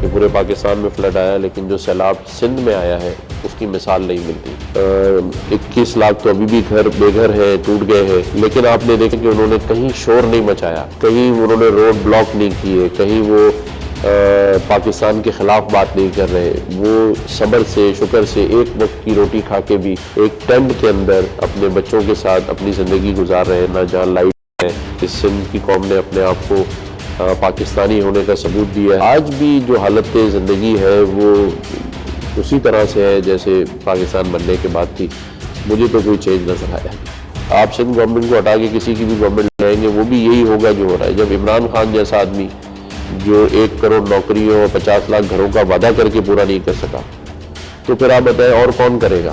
کہ پورے پاکستان میں فلڈ آیا، لیکن جو سیلاب سندھ میں آیا ہے اس کی مثال نہیں ملتی۔ 21 لاکھ تو ابھی بھی بے گھر ہیں، ٹوٹ گئے ہیں، لیکن آپ نے دیکھا کہ انہوں نے کہیں شور نہیں مچایا، کہیں انہوں نے روڈ بلاک نہیں کیے، کہیں وہ پاکستان کے خلاف بات نہیں کر رہے۔ وہ صبر سے، شکر سے ایک وقت کی روٹی کھا کے بھی ایک ٹینٹ کے اندر اپنے بچوں کے ساتھ اپنی زندگی گزار رہے ہیں، نہ جہاں لائٹ ہے۔ اس سندھ کی قوم نے اپنے آپ کو پاکستانی ہونے کا ثبوت دیا ہے۔ آج بھی جو حالت زندگی ہے وہ اسی طرح سے ہے جیسے پاکستان بننے کے بعد تھی۔ مجھے تو کوئی چینج نظر آیا۔ آپ سندھ گورنمنٹ کو ہٹا کے کسی کی بھی گورنمنٹ لائیں گے، وہ بھی یہی ہوگا جو ہو رہا ہے۔ جب عمران خان جیسا آدمی جو 1 کروڑ نوکریوں اور 50 لاکھ گھروں کا وعدہ کر کے پورا نہیں کر سکا، تو پھر آپ بتائیں اور کون کرے گا؟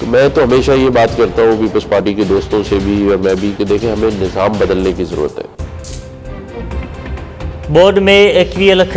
تو میں تو ہمیشہ یہ بات کرتا ہوں پیپلز پارٹی کے دوستوں سے بھی اور میں بھی کہ دیکھیں ہمیں نظام بدلنے کی ضرورت ہے۔ بورڈ میں 21 لکھ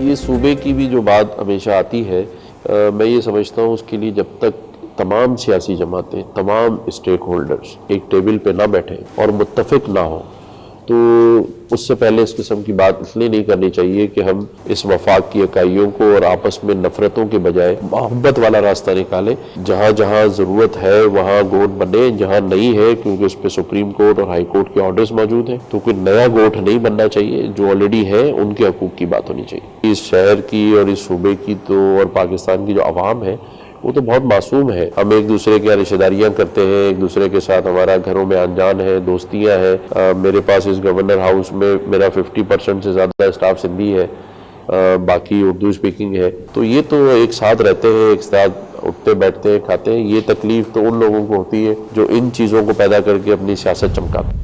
یہ صوبے کی بھی جو بات ہمیشہ آتی ہے، میں یہ سمجھتا ہوں اس کے لیے جب تک تمام سیاسی جماعتیں، تمام اسٹیک ہولڈرز ایک ٹیبل پہ نہ بیٹھیں اور متفق نہ ہوں، تو اس سے پہلے اس قسم کی بات اس لیے نہیں کرنی چاہیے کہ ہم اس وفاق کی اکائیوں کو اور آپس میں نفرتوں کے بجائے محبت والا راستہ نکالیں۔ جہاں جہاں ضرورت ہے وہاں گوٹ بنے، جہاں نہیں ہے کیونکہ اس پہ سپریم کورٹ اور ہائی کورٹ کے آرڈرز موجود ہیں تو کوئی نیا گوٹ نہیں بننا چاہیے۔ جو آلریڈی ہے ان کے حقوق کی بات ہونی چاہیے۔ اس شہر کی اور اس صوبے کی تو اور پاکستان کی جو عوام ہے وہ تو بہت معصوم ہے۔ ہم ایک دوسرے کے رشتہ داریاں کرتے ہیں، ایک دوسرے کے ساتھ ہمارا گھروں میں آن جان ہے، دوستیاں ہیں۔ میرے پاس اس گورنر ہاؤس میں میرا 50% سے زیادہ اسٹاف سندھی ہے، باقی اردو اسپیکنگ ہے۔ تو یہ تو ایک ساتھ رہتے ہیں، ایک ساتھ اٹھتے بیٹھتے ہیں، کھاتے ہیں۔ یہ تکلیف تو ان لوگوں کو ہوتی ہے جو ان چیزوں کو پیدا کر کے اپنی سیاست چمکاتے ہیں۔